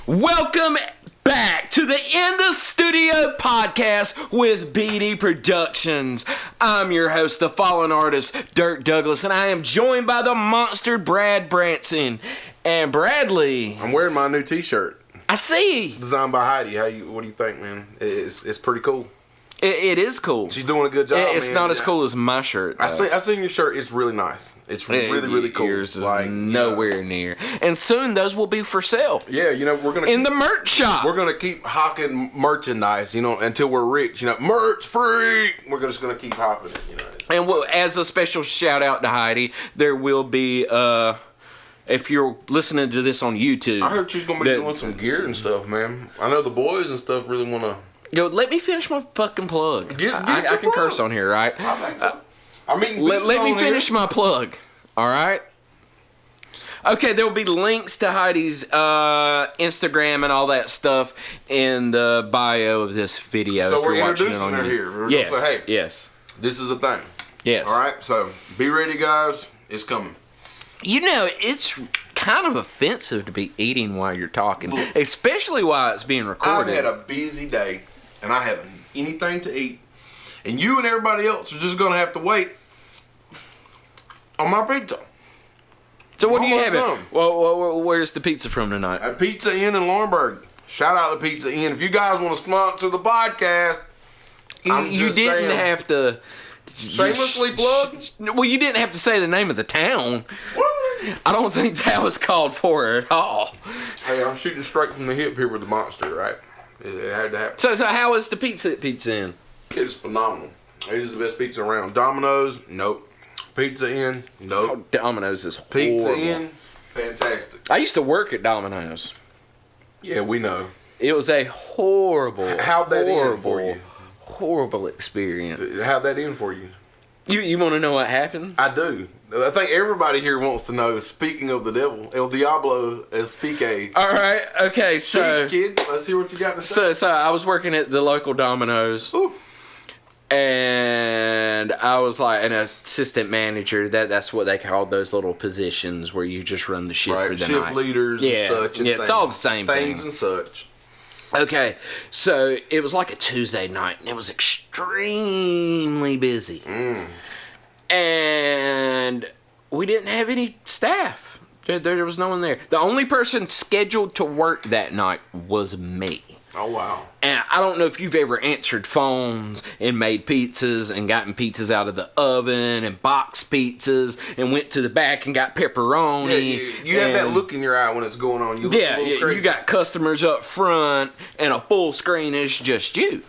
Welcome back to the In the Studio podcast with BD Productions. I'm your host, the fallen artist, Dirk Douglas, and I am joined by the monster Brad Branson. And Bradley. I'm wearing my new t-shirt. I see. Designed by Heidi. What do you think, man? It's pretty cool. It is cool. She's doing a good job. It's man. not as cool as my shirt. I seen your shirt. It's really nice. It's really cool. Yours is nowhere near. And soon those will be for sale. Yeah, we're gonna in the merch shop. We're gonna keep hawking merchandise, until we're rich. Merch free. We're just gonna keep hopping it. And as a special shout out to Heidi, there will be if you're listening to this on YouTube. I heard she's gonna be doing some gear and stuff, man. I know the boys and stuff really wanna. Yo, let me finish my fucking plug. I can plug. curse on here, right? I think so. Let me finish my plug. All right. Okay, there will be links to Heidi's Instagram and all that stuff in the bio of this video. So if you're we're watching introducing it on her YouTube. here. We're Yes. gonna say, hey, yes. This is a thing. Yes. All right. So be ready, guys. It's coming. It's kind of offensive to be eating while you're talking, especially while it's being recorded. I've had a busy day, and I haven't anything to eat. And you and everybody else are just going to have to wait on my pizza. So what do you have? Done. Well, where's the pizza from tonight? At Pizza Inn in Laurinburg. Shout out to Pizza Inn. If you guys want to sponsor the podcast, You didn't have to shamelessly plug. Well, you didn't have to say the name of the town. What? I don't think that was called for at all. Hey, I'm shooting straight from the hip here with the monster, right? It had to happen. So how is the Pizza Inn? It is phenomenal. It is the best pizza around. Domino's, nope. Pizza Inn, nope. Oh, Domino's is horrible. Pizza Inn, fantastic. I used to work at Domino's. Yeah, we know. It was a horrible end for you? Horrible experience. How'd that end for you? You want to know what happened? I do. I think everybody here wants to know. Speaking of the devil, El Diablo Espique. All right. Okay. So, kid, let's hear what you got to say. So I was working at the local Domino's. Ooh. And I was like an assistant manager. That's what they called those little positions where you just run the shift for the night. Shift leaders and such. And it's all the same things thing. and such. Okay, so it was like a Tuesday night, and it was extremely busy. And we didn't have any staff. There was no one there. The only person scheduled to work that night was me. Oh, wow. And I don't know if you've ever answered phones and made pizzas and gotten pizzas out of the oven and boxed pizzas and went to the back and got pepperoni. Yeah, you have that look in your eye when it's going on. You look a little crazy. You got customers up front and a full screen is just you.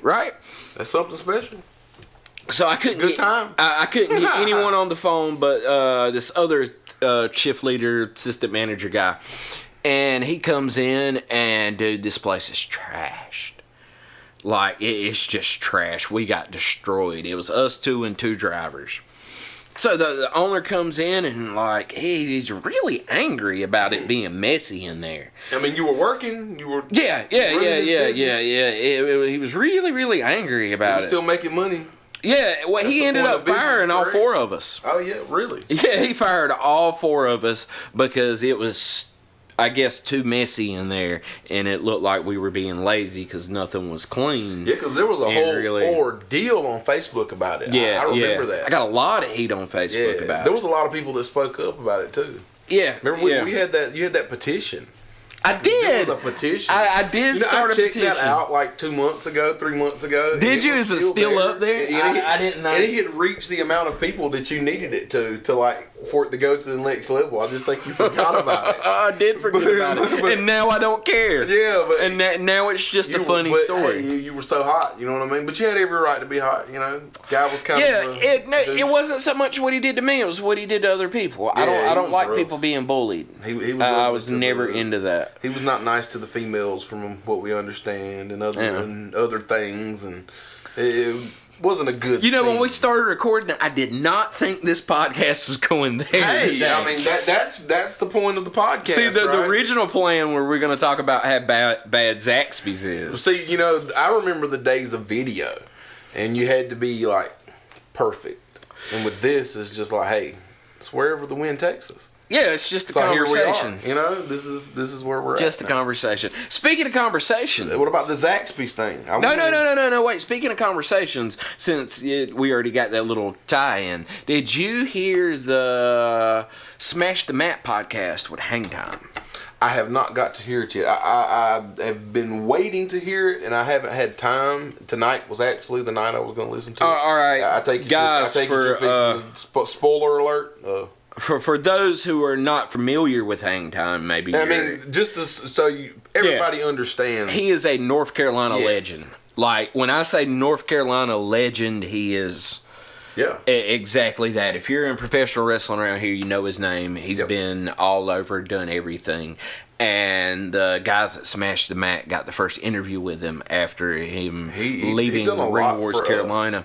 Right? That's something special. So I couldn't I couldn't get anyone on the phone but this other shift leader, assistant manager guy. And he comes in and, dude, this place is trashed. Like, it's just trash. We got destroyed. It was us two and two drivers. So the owner comes in and, like, he's really angry about it being messy in there. I mean, you were working. You were Yeah. He was really, really angry about it. Still making money. Yeah, well, he ended up firing all four of us. Oh, yeah, really? Yeah, he fired all four of us because it was, I guess, too messy in there, and it looked like we were being lazy because nothing was clean. Yeah, because there was a whole ordeal on Facebook about it. Yeah, I remember that. I got a lot of heat on Facebook about it. There was a lot of people that spoke up about it too. Yeah, remember we had that? You had that petition. I did. There was a petition. I did start a petition. I checked that out like 2 months ago, 3 months ago. Did you? Is it still up there? I didn't know. And it had reached the amount of people that you needed it to like for it to go to the next level. I just think you forgot about it. I did forget about it, and now I don't care. Yeah, but and now it's just a funny story. Hey, you were so hot, you know what I mean? But you had every right to be hot, Guy was kind of it wasn't so much what he did to me; it was what he did to other people. I don't like rough. People being bullied. He was. I was never into that. He was not nice to the females, from what we understand, and other things, and it wasn't a good. When we started recording, I did not think this podcast was going there. Hey, I mean that's the point of the podcast. See, the original plan where we're going to talk about how bad Zaxby's is. See, I remember the days of video, and you had to be like perfect, and with this, it's just like, hey, it's wherever the wind takes us. Yeah, it's just a conversation. Here we are. This is where we're just at. Just a conversation. Speaking of conversation. What about the Zaxby's thing? No. Wait. Speaking of conversations, since we already got that little tie-in, did you hear the Smash the Mat podcast with Hangtyme? I have not got to hear it yet. I have been waiting to hear it, and I haven't had time. Tonight was actually the night I was going to listen to it. All right, I take it guys. Spoiler alert. For those who are not familiar with Hangtyme, maybe just so everybody understands, he is a North Carolina legend. Like when I say North Carolina legend, he is. Yeah. Exactly that. If you're in professional wrestling around here, you know his name. He's been all over, done everything. And the guys that Smashed the Mat got the first interview with him after him leaving Ring Wars Carolina.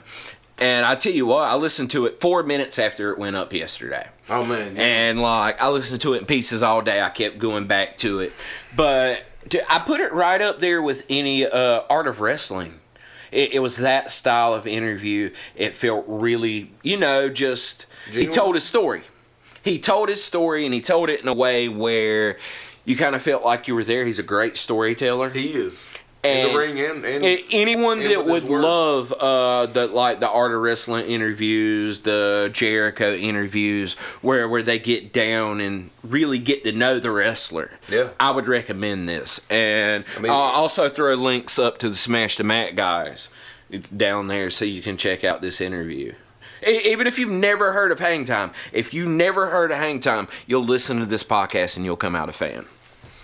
And I tell you what, I listened to it 4 minutes after it went up yesterday. Oh, man. Yeah. And I listened to it in pieces all day. I kept going back to it. But I put it right up there with any Art of Wrestling. It was that style of interview. It felt really, just... Genuine? He told his story. He told his story, and he told it in a way where you kind of felt like you were there. He's a great storyteller. He is. In the ring and anyone that would love the Art of Wrestling interviews, the Jericho interviews, where they get down and really get to know the wrestler. Yeah, I would recommend this, and I'll also throw links up to the Smash the Mat guys down there so you can check out this interview. Even if you've never heard of Hangtyme, you'll listen to this podcast and you'll come out a fan.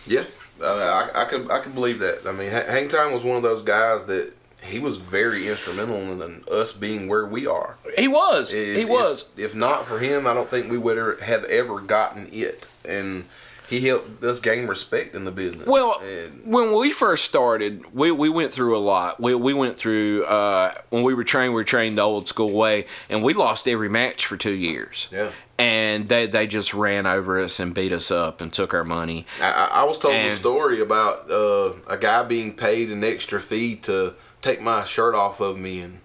Yeah. I can believe that. I mean, Hangtyme was one of those guys that he was very instrumental in us being where we are. He was. If not for him, I don't think we would have ever gotten it. And he helped us gain respect in the business. Well, when we first started, we went through a lot. We went through, when we were trained the old school way, and we lost every match for 2 years. Yeah. And they just ran over us and beat us up and took our money. I was told a story about a guy being paid an extra fee to take my shirt off of me and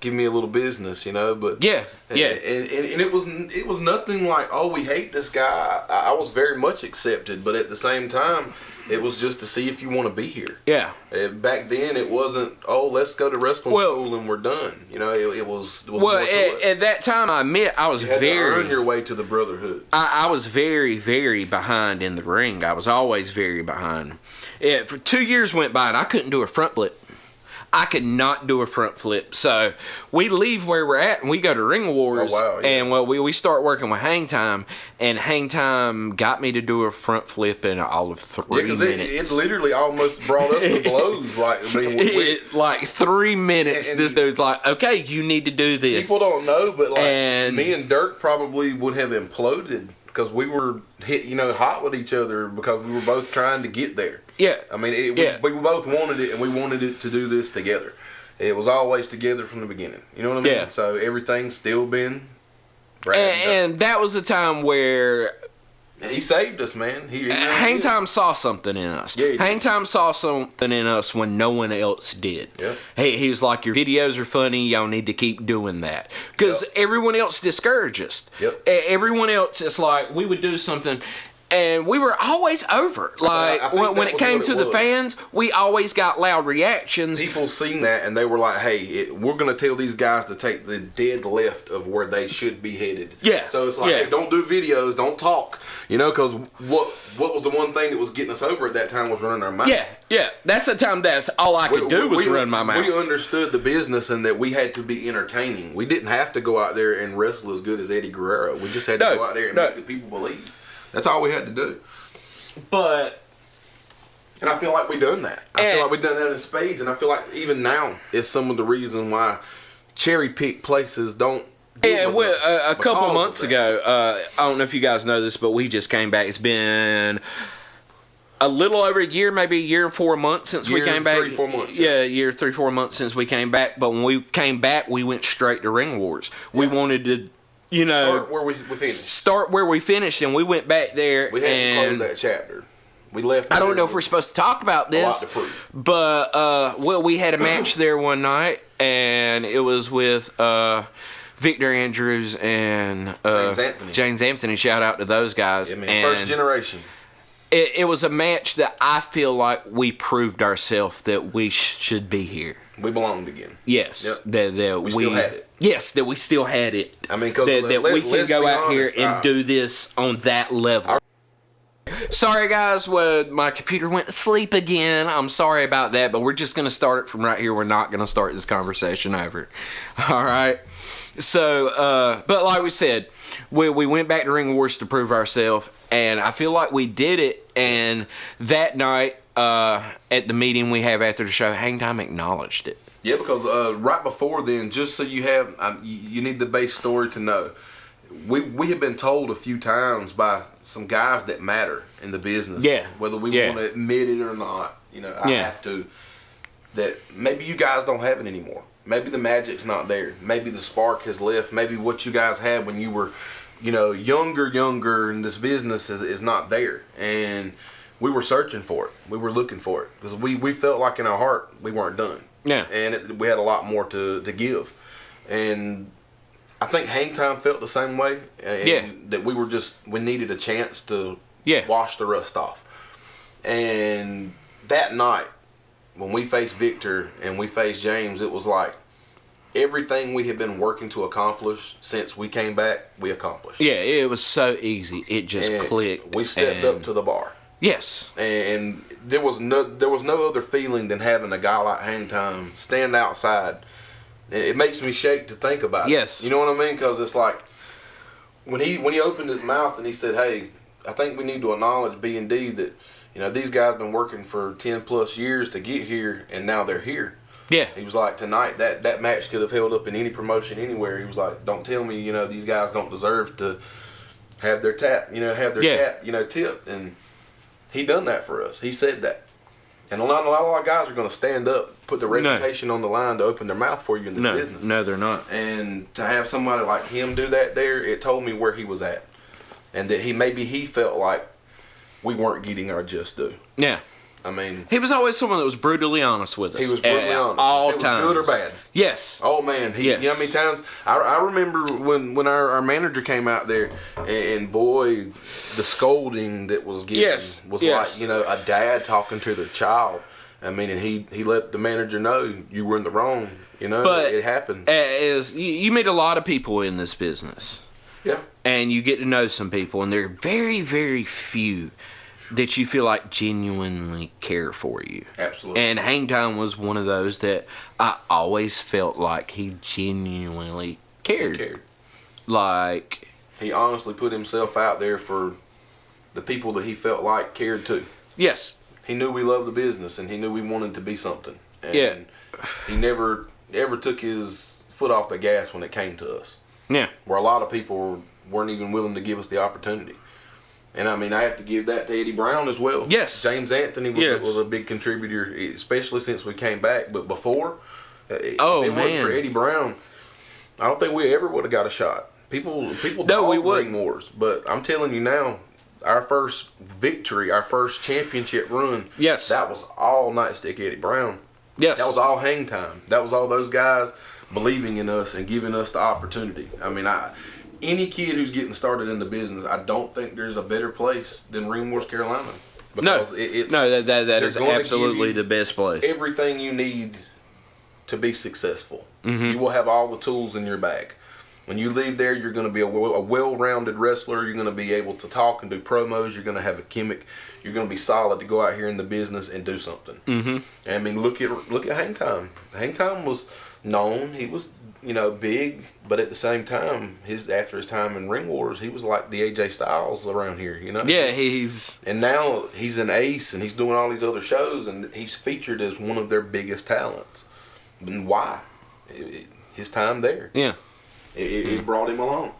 give me a little business, but and it was nothing like, oh, we hate this guy. I was very much accepted, but at the same time, it was just to see if you want to be here. Yeah. Back then, it wasn't, oh, let's go to wrestling school and we're done. It was well, more to it. At that time, I admit I was you had to earn your way to the brotherhood. I was very, very behind in the ring. I was always very behind. For 2 years went by and I couldn't do a front flip. I could not do a front flip. So we leave where we're at and we go to Ring Wars. Oh, wow, yeah. And we start working with Hangtyme. And Hangtyme got me to do a front flip in all of 3 minutes. It literally almost brought us to blows. Like 3 minutes, this dude's like, okay, you need to do this. People don't know, but me and Dirk probably would have imploded because we were hot with each other because we were both trying to get there. Yeah. I mean, we both wanted it, and we wanted it to do this together. It was always together from the beginning. You know what I mean? Yeah. So everything's still been and that was a time where he saved us, man. Hangtyme saw something in us. Yeah, Hangtyme saw something in us when no one else did. Yeah. He was like, your videos are funny. Y'all need to keep doing that. Because everyone else discouraged us. Yep. Everyone else, it's like, we would do something, and we were always over. Like, when it came to the fans, we always got loud reactions. People seen that, and they were like, hey, we're going to tell these guys to take the dead left of where they should be headed. Yeah. So it's like, hey, don't do videos, don't talk. Because what was the one thing that was getting us over at that time was running our mouth. Yeah. That's the time that's all I could do was run my mouth. We understood the business and that we had to be entertaining. We didn't have to go out there and wrestle as good as Eddie Guerrero. We just had to go out there and make the people believe. That's all we had to do. And I feel like we've done that. I feel like we've done that in spades, and I feel like even now it's some of the reason why cherry pick places don't. A couple months ago, I don't know if you guys know this, but we just came back. It's been a little over a year, maybe a year and 4 months since we came back. 3-4 months. Yeah, a year, 3-4 months since we came back. But when we came back, we went straight to Ring Wars. We wanted to. Start where we finished, and we went back there. We had to close that chapter. We left. I don't know if we're supposed to talk about this, but we had a match there one night, and it was with Victor Andrews and James Anthony. Shout out to those guys. Yeah, man. First generation. It was a match that I feel like we proved ourselves that we should be here. We belonged again. Yes. Yep. That we still had it. Yes, that we still had it. I mean, because that we can go out here and do this on that level. Sorry, guys. My computer went to sleep again. I'm sorry about that, but we're just going to start it from right here. We're not going to start this conversation over. All right? So, but like we said, we went back to Ring Wars to prove ourselves, and I feel like we did it. And that night, at the meeting we have after the show, Hangtyme acknowledged it. Yeah, because right before then, just so you have, you need the base story to know. We have been told a few times by some guys that matter in the business, whether we want to admit it or not. You know, I have to. That maybe you guys don't have it anymore. Maybe the magic's not there. Maybe the spark has left. Maybe what you guys had when you were, younger in this business is not there. And we were searching for it. We were looking for it because we felt like in our heart we weren't done. Yeah. And we had a lot more to give. And I think Hangtyme felt the same way. And that we needed a chance to wash the rust off. And that night, when we faced Victor and we faced James, it was like everything we had been working to accomplish since we came back, we accomplished. Yeah, it was so easy. It just clicked. We stepped up to the bar. Yes. And there was no other feeling than having a guy like Hangtyme stand outside. It makes me shake to think about it. Yes. You know what I mean? Because it's like when he opened his mouth and he said, "Hey, I think we need to acknowledge B&D that these guys been working for 10 plus years to get here, and now they're here." Yeah. He was like, tonight that match could have held up in any promotion anywhere. He was like, "Don't tell me these guys don't deserve to have their cap tipped." And he done that for us. He said that. And a lot of guys are going to stand up, put their reputation on the line to open their mouth for you in this business. No, they're not. And to have somebody like him do that there, it told me where he was at. And that he felt like we weren't getting our just due. Yeah. I mean, he was always someone that was brutally honest with us. He was brutally honest. All times. It was good or bad. Yes. Oh, man. You know how many times? I remember when our manager came out there, and boy, the scolding that was given was like, a dad talking to their child. I mean, and he let the manager know you were in the wrong. But it happened. You meet a lot of people in this business. Yeah. And you get to know some people, and there are very, very few that you feel like genuinely care for you. Absolutely. And Hangtyme was one of those that I always felt like he genuinely cared. He cared. Like, he honestly put himself out there for the people that he felt like cared too. Yes. He knew we loved the business, and he knew we wanted to be something. And he never ever took his foot off the gas when it came to us. Yeah. Where a lot of people weren't even willing to give us the opportunity. And I mean, I have to give that to Eddie Brown as well. Yes. James Anthony was a big contributor, especially since we came back. But before, if it wasn't for Eddie Brown, I don't think we ever would have got a shot. People don't Ring Wars. But I'm telling you now, our first victory, our first championship run, that was all Nightstick Eddie Brown. Yes. That was all Hangtyme. That was all those guys believing in us and giving us the opportunity. I mean, any kid who's getting started in the business, I don't think there's a better place than Ring Wars, Carolina. Because that is absolutely the best place. Everything you need to be successful. Mm-hmm. You will have all the tools in your bag. When you leave there, you're going to be a well-rounded wrestler. You're going to be able to talk and do promos. You're going to have a gimmick. You're going to be solid to go out here in the business and do something. Mm-hmm. I mean, look at Hangtyme. Hangtyme was known. He was big, but at the same time, after his time in Ring Wars, he was like the AJ Styles around here. Yeah, and now he's an ace, and he's doing all these other shows, and he's featured as one of their biggest talents. And why? His time there. Yeah. It brought him along.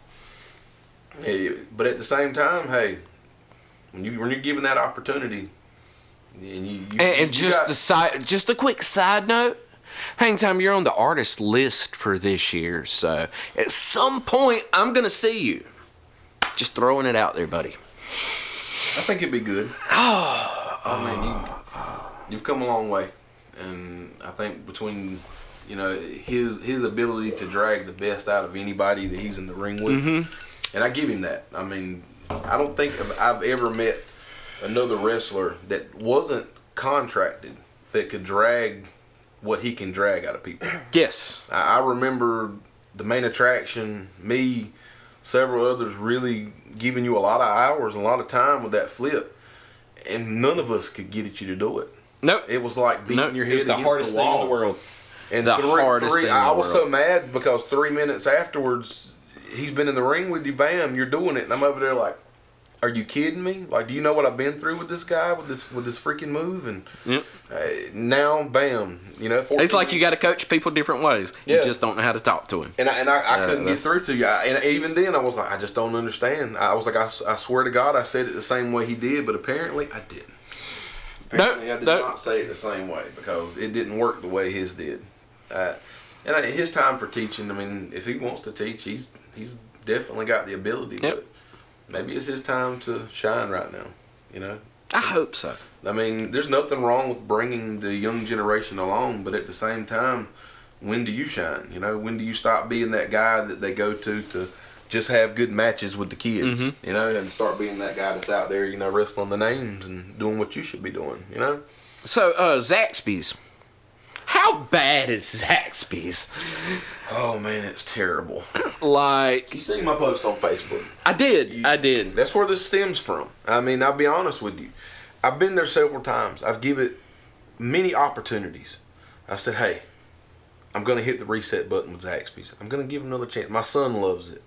But at the same time, hey, when you're given that opportunity, and just a quick side note, Hangtyme, you're on the artist list for this year, so at some point I'm gonna see you. Just throwing it out there, buddy. I think it'd be good. You've come a long way, and I think between You know, his ability to drag the best out of anybody that he's in the ring with, and I give him that. I mean, I don't think I've ever met another wrestler that wasn't contracted that could drag what he can drag out of people. Yes. I remember the main attraction, me, several others really giving you a lot of hours and a lot of time with that flip, and none of us could get at you to do it. Nope. It was like beating your head against the wall. It was the hardest thing in the world. And I was so mad because 3 minutes afterwards, he's been in the ring with you, bam, you're doing it. And I'm over there like, are you kidding me? Like, do you know what I've been through with this guy, with this freaking move? And now, bam, you know. It's like you got to coach people different ways. You just don't know how to talk to him. And I couldn't get through to you. And even then, I was like, I just don't understand. I was like, I swear to God, I said it the same way he did, but apparently I didn't. Apparently I did not say it the same way because it didn't work the way his did. And his time for teaching, I mean, if he wants to teach, he's definitely got the ability. Yep. But maybe it's his time to shine right now, you know? I hope so. I mean, there's nothing wrong with bringing the young generation along, but at the same time, when do you shine? You know, when do you stop being that guy that they go to just have good matches with the kids, you know, and start being that guy that's out there, you know, wrestling the names and doing what you should be doing, you know? So, Zaxby's. How bad is Zaxby's? Oh man, it's terrible. Like, you seen my post on Facebook? I did. That's where this stems from. I mean, I'll be honest with you. I've been there several times. I've given it many opportunities. I said, hey, I'm going to hit the reset button with Zaxby's. I'm going to give him another chance. My son loves it.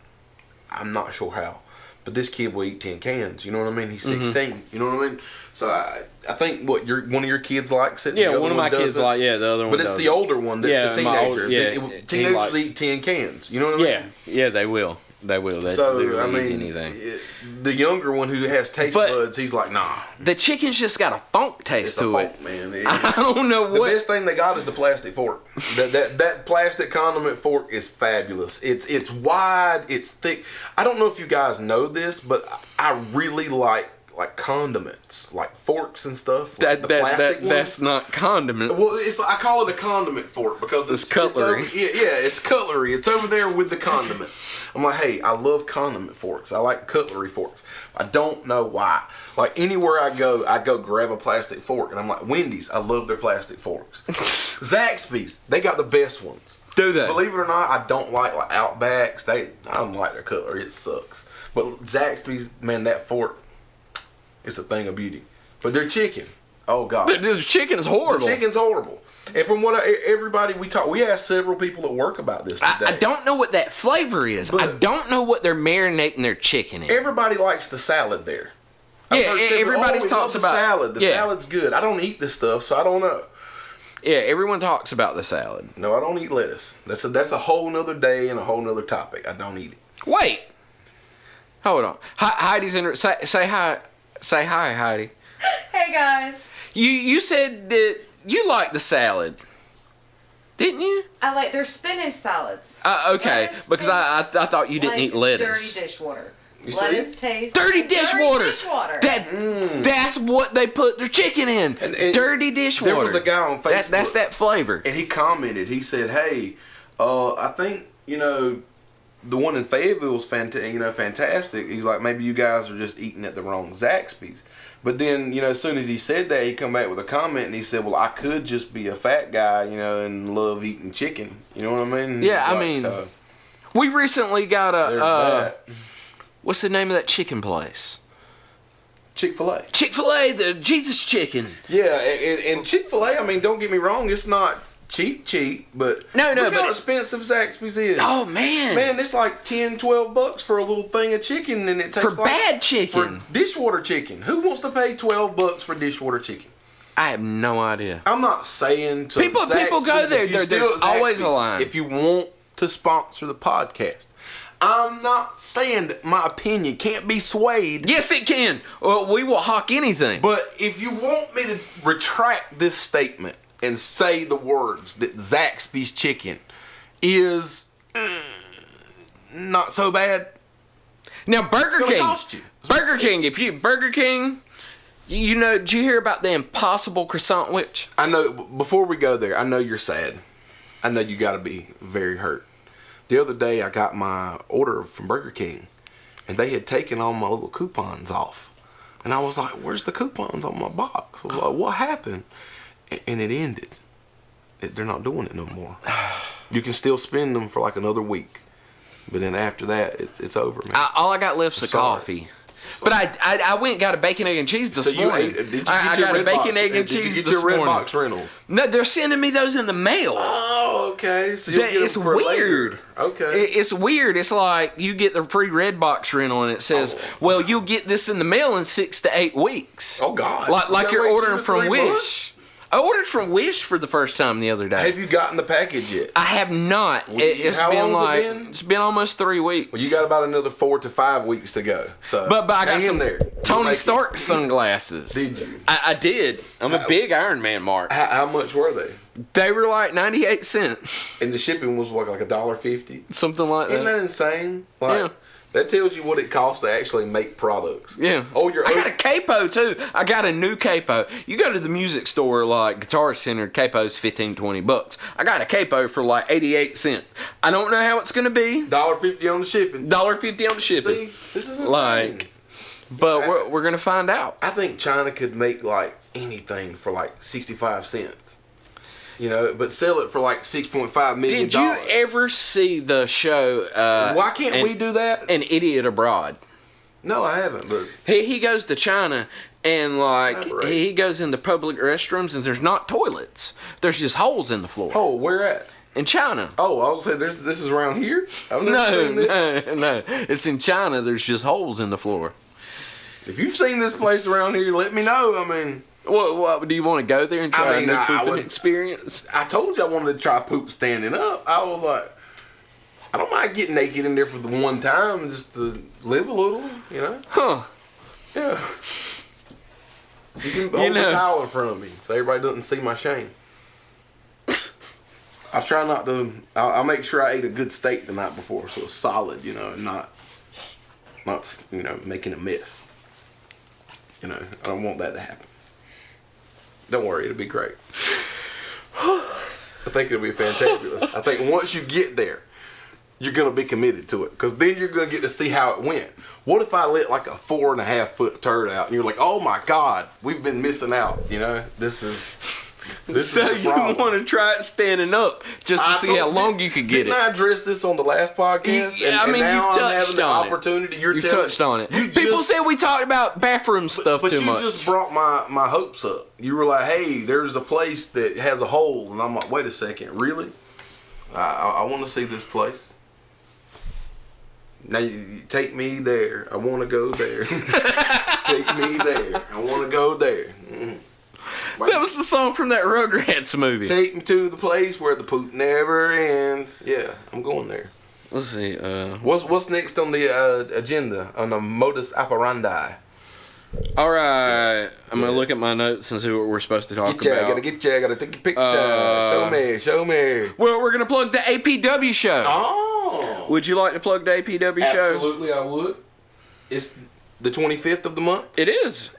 I'm not sure how. But this kid will eat 10 cans. You know what I mean? He's 16. You know what I mean? So I think one of your kids likes it. Yeah, one of my kids like. Yeah, the other one. But it's the older one that's the teenager. Teenagers eat 10 cans. You know what I mean? Yeah, they will. They will. They I mean, anything. The younger one who has taste buds, he's like, nah. The chicken's just got a funk taste to it. Man. I don't know what. The best thing they got is the plastic fork. that plastic condiment fork is fabulous. It's wide. It's thick. I don't know if you guys know this, but I really like condiments, like forks and stuff. Like the plastic ones. That's not condiment. Well, I call it a condiment fork because it's cutlery. It's cutlery. It's over there with the condiments. I'm like, hey, I love condiment forks. I like cutlery forks. I don't know why. Like anywhere I go grab a plastic fork, and I'm like, Wendy's, I love their plastic forks. Zaxby's, they got the best ones. Do they? Believe it or not, I don't like Outbacks. I don't like their cutlery. It sucks. But Zaxby's, man, that fork. It's a thing of beauty. But their chicken, oh God. The chicken is horrible. The chicken's horrible. And from what everybody we asked several people at work about this today. I don't know what that flavor is. I don't know what they're marinating their chicken in. Everybody likes the salad there. Yeah, everybody talks about salad. The salad's good. I don't eat this stuff, so I don't know. Yeah, everyone talks about the salad. No, I don't eat lettuce. That's a whole nother day and a whole nother topic. I don't eat it. Wait. Hold on. Heidi's in. Say hi. Say hi, Heidi. Hey, guys. You said that you like the salad, didn't you? I like their spinach salads. Okay, lettuce because I thought you didn't eat lettuce. Dirty dishwater. Lettuce tastes dirty like dishwater. Dirty dishwater. That's what they put their chicken in. And dirty dishwater. There was a guy on Facebook. That's that flavor. And he commented. He said, "Hey, I think the one in Fayetteville was fantastic. He's like, maybe you guys are just eating at the wrong Zaxby's." But then, as soon as he said that, he come back with a comment and he said, well, I could just be a fat guy, and love eating chicken. You know what I mean? Yeah, we recently got what's the name of that chicken place? Chick-fil-A. Chick-fil-A, the Jesus chicken. Yeah, and Chick-fil-A, don't get me wrong, it's not cheap, but look how expensive Zaxby's is. Oh man, it's like $10-12 for a little thing of chicken, and it takes for bad chicken, for dishwater chicken. Who wants to pay $12 for dishwater chicken? I have no idea. I'm not saying to people go there. There's always a line. If you want to sponsor the podcast, I'm not saying that my opinion can't be swayed. Yes, it can. We will hawk anything. But if you want me to retract this statement and say the words that Zaxby's chicken is not so bad. Now Burger King, cost you. Burger King, did you hear about the Impossible Croissant Witch? I know. Before we go there, I know you're sad. I know you got to be very hurt. The other day, I got my order from Burger King, and they had taken all my little coupons off. And I was like, where's the coupons on my box? I was like, what happened? And it ended. They're not doing it no more. You can still spend them for like another week. But then after that, it's over, man. All I got left's a coffee. But I went and got a bacon, egg, and cheese this morning. I got a bacon, egg, and cheese this morning. Did you get your Redbox rentals? No, they're sending me those in the mail. Oh, okay. So you'll get them for weird. Later. Okay. It's weird. It's like you get the free Redbox rental, and it says, well, you'll get this in the mail in 6 to 8 weeks. Oh, God. Like you're ordering from Wish. Months? I ordered from Wish for the first time the other day. Have you gotten the package yet? I have not. It's been almost 3 weeks. Well, you got about another 4 to 5 weeks to go. So, but I got some there. Tony Stark sunglasses. Did you? I did. I'm a big Iron Man mark. How much were they? They were like 98 cents. And the shipping was like $1.50? Something like that. Isn't that insane? Yeah. That tells you what it costs to actually make products. Yeah. I got a capo too. I got a new capo. You go to the music store like Guitar Center, capo's $15-$20. I got a capo for like 88 cents. I don't know how it's gonna be. $1.50 on the shipping. $1.50 on the shipping. See, this is insane. But we're gonna find out. I think China could make like anything for like 65 cents. You know, but sell it for like $6.5 million. Did you ever see the show? Why can't we do that? An Idiot Abroad. No, I haven't. But he goes to China and he goes into public restrooms and there's not toilets. There's just holes in the floor. Oh, where at? In China. Oh, I was saying this is around here. I've never seen this. No. It's in China. There's just holes in the floor. If you've seen this place around here, let me know. I mean. What do you want to go there and try a new pooping experience? I told you I wanted to try poop standing up. I was like, I don't mind getting naked in there for the one time just to live a little, you know? Huh. Yeah. You can hold the towel in front of me so everybody doesn't see my shame. I try not to, I'll make sure I ate a good steak the night before so it's solid, you know, and not making a mess. You know, I don't want that to happen. Don't worry, it'll be great. I think it'll be fantabulous. I think once you get there, you're going to be committed to it. Because then you're going to get to see how it went. What if I let like a 4.5 foot turd out and you're like, oh my God, we've been missing out. You know, this is you want to try it standing up just to see how long you could get Didn't I address this on the last podcast? Yeah, and now you've I'm having touched the on opportunity. it. You've touched on it. People said we talked about bathroom stuff too much. But you just brought my hopes up. You were like, hey, there's a place that has a hole. And I'm like, wait a second, really? I want to see this place. Now, you take me there. I want to go there. Take me there. I want to go there. Mm-hmm. That was the song from that Rugrats movie. Take me to the place where the poop never ends. Yeah, I'm going there. Let's see. What's next on the agenda, on the modus operandi? All right. I'm going to look at my notes and see what we're supposed to talk about. I got to take your picture. Show me. Well, we're going to plug the APW show. Oh. Would you like to plug the APW show? Absolutely, I would. It's the 25th of the month. It is.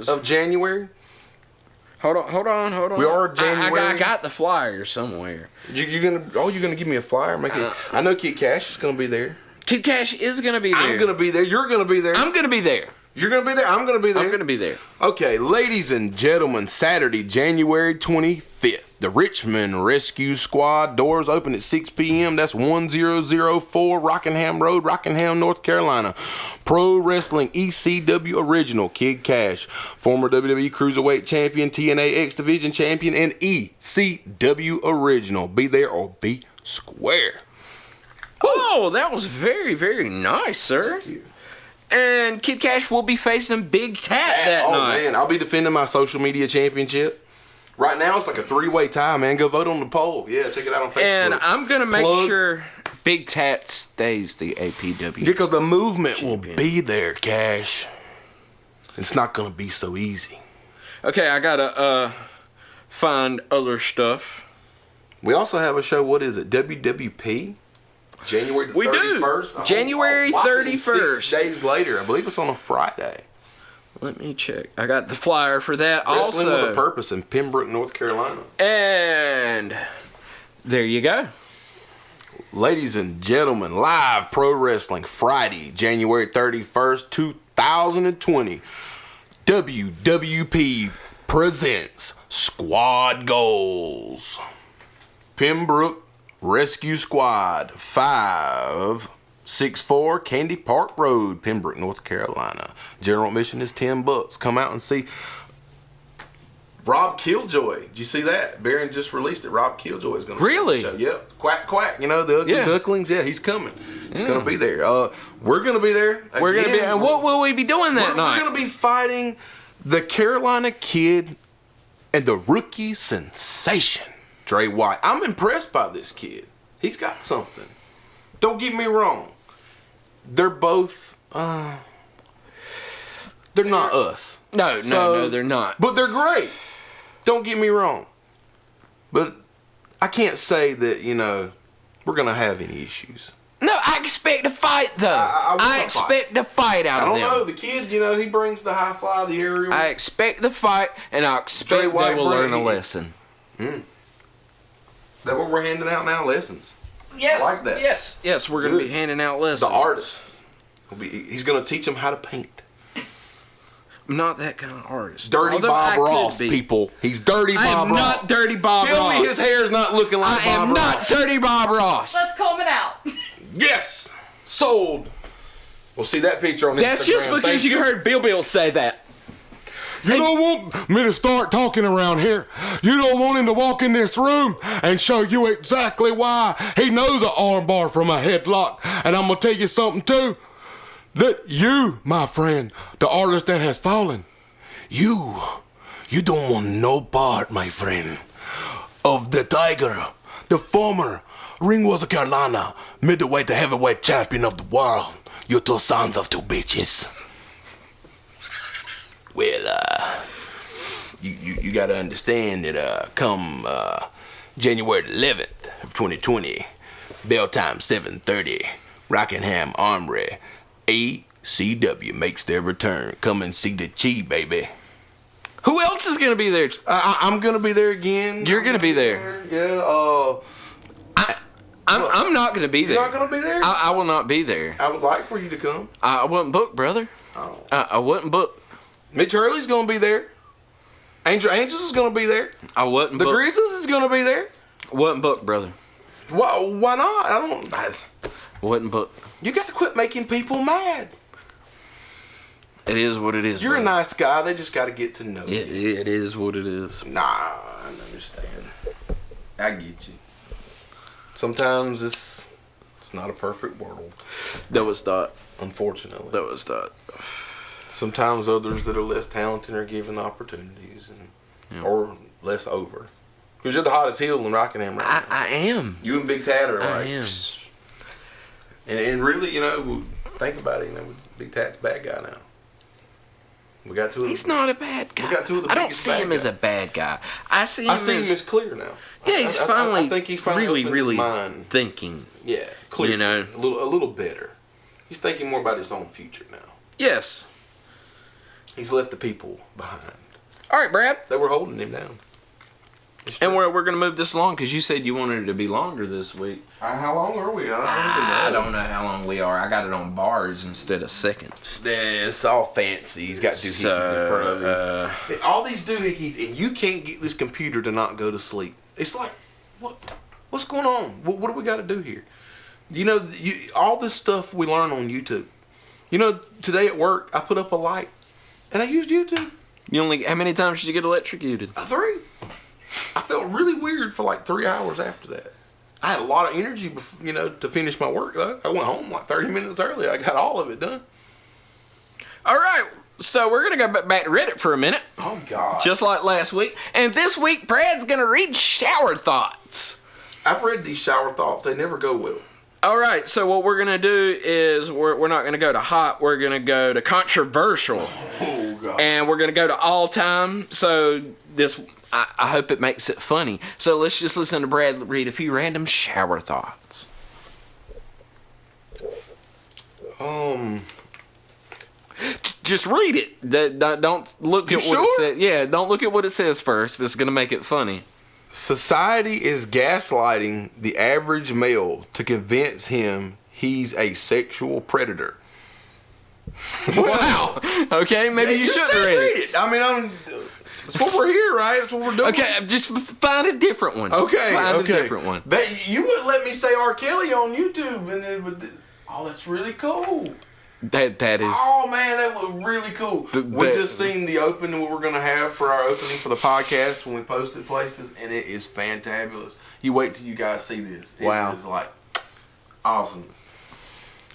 Of January. Hold on. We are January. I got the flyer somewhere. You're gonna give me a flyer? I know Kid Cash is gonna be there. Kid Cash is gonna be there. I'm gonna be there. You're gonna be there. I'm gonna be there. You're gonna be there. I'm gonna be there. I'm gonna be there. Okay, ladies and gentlemen, Saturday, January 25th. The Richmond Rescue Squad, doors open at 6 p.m. That's 1004 Rockingham Road, Rockingham, North Carolina. Pro Wrestling ECW Original, Kid Cash, former WWE Cruiserweight Champion, TNA X Division Champion, and ECW Original. Be there or be square. Oh, that was very, very nice, sir. Thank you. And Kid Cash will be facing Big Tat that night. Oh, man, I'll be defending my social media championship. Right now, it's like a 3-way tie, man. Go vote on the poll. Yeah, check it out on Facebook. And I'm going to make sure Big Tat stays the APW. Because the movement will be there, Cash. It's not going to be so easy. Okay, I got to find other stuff. We also have a show, what is it, WWP? January the 31st? We do. January 31st. 6 days later. I believe it's on a Friday. Let me check. I got the flyer for that Wrestling also. with a Purpose in Pembroke, North Carolina. And There you go. Ladies and gentlemen, live pro wrestling Friday, January 31st, 2020. WWP presents Squad Goals. Pembroke Rescue Squad, 564 Candy Park Road, Pembroke, North Carolina. General admission is $10. Come out and see Rob Killjoy. Did you see that? Baron just released it. Rob Killjoy is going to really? Be on the show. Yep. Quack, quack. You know, the ugly ducklings? Yeah, he's coming. He's going to be there. We're going to be there. Again. We're going to be. And what will we be doing that night? We're going to be fighting the Carolina Kid and the rookie sensation, Dre White. I'm impressed by this kid. He's got something. Don't get me wrong. They're both, they're not us. No, they're not. But they're great. Don't get me wrong. But I can't say that, we're going to have any issues. No, I expect a fight, though. I expect a fight out of them. I don't know. The kid, he brings the high fly, the aerial. I expect the fight, and I expect they will learn a lesson. That what we're handing out now? Lessons? Yes. I like that. Yes, we're going to be handing out lessons. The artist. He's going to teach them how to paint. I'm not that kind of artist. Dirty Bob Ross, people. He's Dirty Bob Ross. I am not Dirty Bob Ross. Tell me his hair's not looking like Bob Ross. I am not Dirty Bob Ross. Let's comb it out. Yes! Sold. We'll see that picture on Instagram. That's just because you heard Bill say that. You don't want me to start talking around here. You don't want him to walk in this room and show you exactly why he knows an armbar from a headlock. And I'm going to tell you something, too. That you, my friend, the artist that has fallen, you don't want no part, my friend, of the Tiger, the former Ringwater, Carolina, middleweight to heavyweight champion of the world. You two sons of two bitches. Well, you got to understand that come January 11th of 2020, bell time 7:30, Rockingham Armory, ACW makes their return. Come and see the Chi, baby. Who else is going to be there? I'm going to be there again. You're going to be there. Yeah. I'm not going to be there. You're not going to be there? I will not be there. I would like for you to come. I wasn't booked, brother. Oh. I wasn't booked. Mitch Hurley's going to be there. Angels is going to be there. I wasn't booked. The Grizzlies is going to be there. Wasn't booked, brother. Why not? Wasn't booked. You got to quit making people mad. It is what it is. You're a nice guy. They just got to get to know you. It is what it is. Nah, I understand. I get you. Sometimes it's not a perfect world. That was thought. Unfortunately. That was thought. Sometimes others that are less talented are given opportunities or less over. Because you're the hottest heel in Rockingham right now. I am. You and Big Tat are like... I am. And really, think about it. Big Tat's bad guy now. We got two. He's not a bad guy. We got two of the I don't see him as a bad guy. I see him as clear now. Yeah, he's finally. I think he's finally really thinking. Yeah, clear. A little better. He's thinking more about his own future now. Yes. He's left the people behind. All right, Brad. They were holding him down. And we're going to move this along because you said you wanted it to be longer this week. How long are we? I don't know how long we are. I got it on bars instead of seconds. Yeah, it's all fancy. He's got doohickeys in front of him. All these doohickeys, and you can't get this computer to not go to sleep. It's like, what's going on? What do we got to do here? All this stuff we learn on YouTube. Today at work, I put up a light, and I used YouTube. How many times did you get electrocuted? 3. I felt really weird for like 3 hours after that. I had a lot of energy, to finish my work, though. I went home like 30 minutes early. I got all of it done. All right. So we're going to go back to Reddit for a minute. Oh, God. Just like last week. And this week, Brad's going to read shower thoughts. I've read these shower thoughts. They never go well. All right. So what we're going to do is we're not going to go to hot. We're going to go to controversial. Oh, God. And we're going to go to all time. So I hope it makes it funny. So let's just listen to Brad read a few random shower thoughts. Just read it. Don't look at what it says. Yeah, don't look at what it says first. That's going to make it funny. Society is gaslighting the average male to convince him he's a sexual predator. Wow. Okay, maybe you shouldn't read it. I mean, that's what we're here, right? That's what we're doing. Okay, just find a different one. Okay, find a different one. You wouldn't let me say R. Kelly on YouTube, and it would. Oh, that's really cool. That is. Oh man, that looked really cool. We just seen the opening we're gonna have for our opening for the podcast when we posted places, and it is fantabulous. You wait till you guys see this. It is like awesome.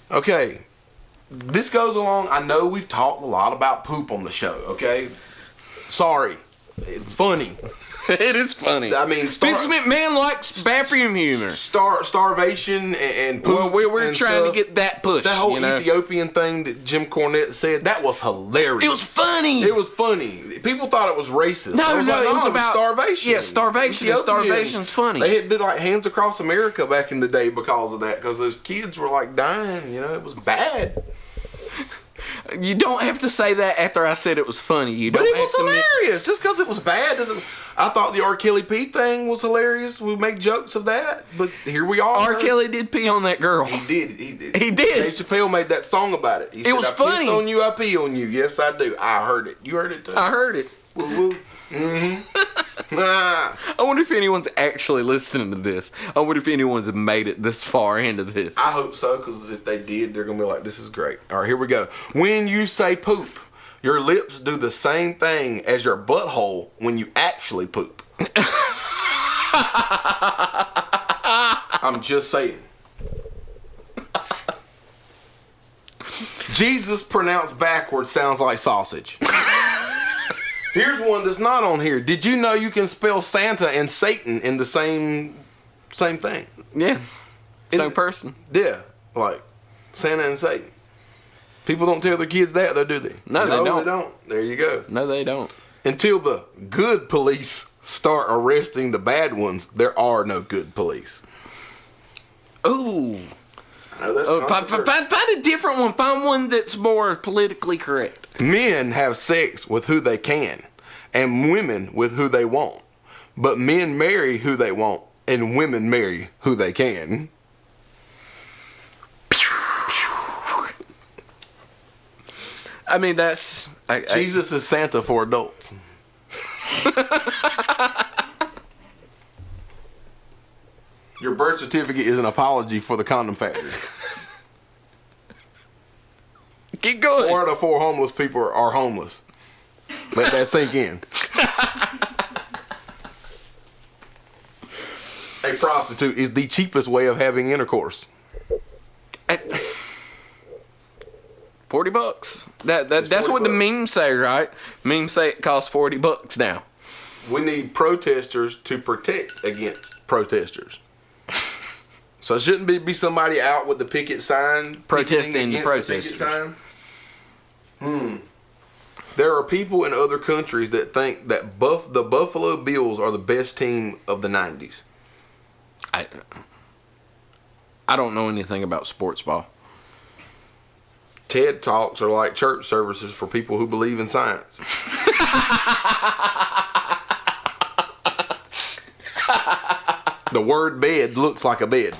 Okay, this goes along. I know we've talked a lot about poop on the show. Okay, sorry, it's funny. It is funny. I mean, Vince McMahon likes bathroom humor. Starvation and poop. Well, we're trying to get that push. That whole Ethiopian thing that Jim Cornette said, that was hilarious. It was funny. It was funny. People thought it was racist. No, it was about starvation. Yeah, starvation. Starvation's funny. They did like Hands Across America back in the day because of that, because those kids were like dying. It was bad. You don't have to say that after I said it was funny. But it was hilarious. Just because it was bad doesn't. I thought the R. Kelly pee thing was hilarious. We make jokes of that, but here we are. R. Kelly did pee on that girl. He did. He did. Dave Chappelle made that song about it. He said, was I funny. piss on you, I pee on you. Yes, I do. I heard it. You heard it too. I heard it. Woo woo. Mm-hmm. I wonder if anyone's actually listening to this. I wonder if anyone's made it this far into this. I hope so, because if they did, they're going to be like, this is great. All right, here we go. When you say poop, your lips do the same thing as your butthole when you actually poop. I'm just saying. Jesus pronounced backwards sounds like sausage. Here's one that's not on here. Did you know you can spell Santa and Satan in the same thing? Yeah. Same person. Yeah. Like Santa and Satan. People don't tell their kids that, though, do they? No, they don't. There you go. No, they don't. Until the good police start arresting the bad ones, there are no good police. Ooh. No, that's find a different one. Find one that's more politically correct. Men have sex with who they can, and women with who they want. But men marry who they want, and women marry who they can. I mean, that's... Jesus is Santa for adults. Your birth certificate is an apology for the condom factory. Keep going. 4 out of 4 homeless people are homeless. Let that sink in. A prostitute is the cheapest way of having intercourse. $40. That's what the memes say, right? Memes say it costs $40 now. We need protesters to protect against protesters. So shouldn't be somebody out with the picket sign protesting the protesters? There are people in other countries that think that the Buffalo Bills are the best team of the 90s. I don't know anything about sports ball. TED Talks are like church services for people who believe in science. The word bed looks like a bed.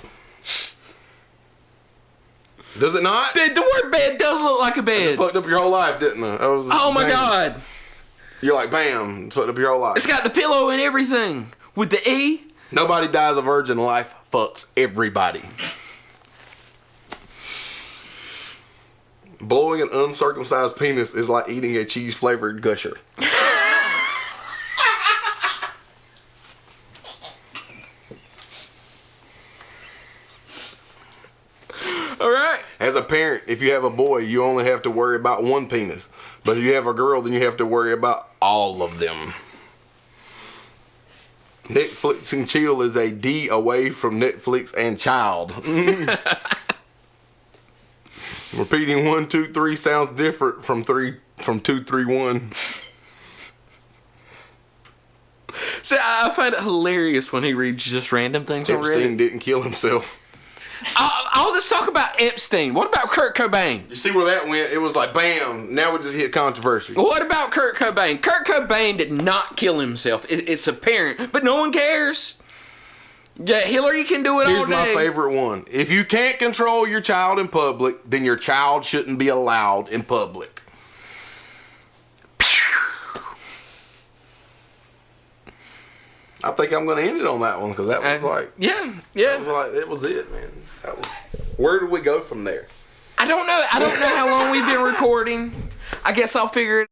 Does it not? The word bed does look like a bed. It fucked up your whole life, didn't it? Oh my God. You're like, bam, it's fucked up your whole life. It's got the pillow and everything. With the E. Nobody dies a virgin. Life fucks everybody. Blowing an uncircumcised penis is like eating a cheese-flavored gusher. All right. As a parent, if you have a boy, you only have to worry about one penis. But if you have a girl, then you have to worry about all of them. Netflix and chill is a D away from Netflix and child. Repeating 1, 2, 3 sounds different from 2, 3, 1. See, I find it hilarious when he reads just random things on Reddit. Epstein didn't kill himself. all this talk about Epstein. What about Kurt Cobain? You see where that went? It was like, bam, now we just hit controversy. What about Kurt Cobain? Kurt Cobain did not kill himself. It's apparent, but no one cares. Yeah, Hillary can do it all day. Here's my favorite one. If you can't control your child in public, then your child shouldn't be allowed in public. I think I'm going to end it on that one because that was like... Yeah. That was like, it was it, man. That was... Where do we go from there? I don't know. I don't know how long we've been recording. I guess I'll figure it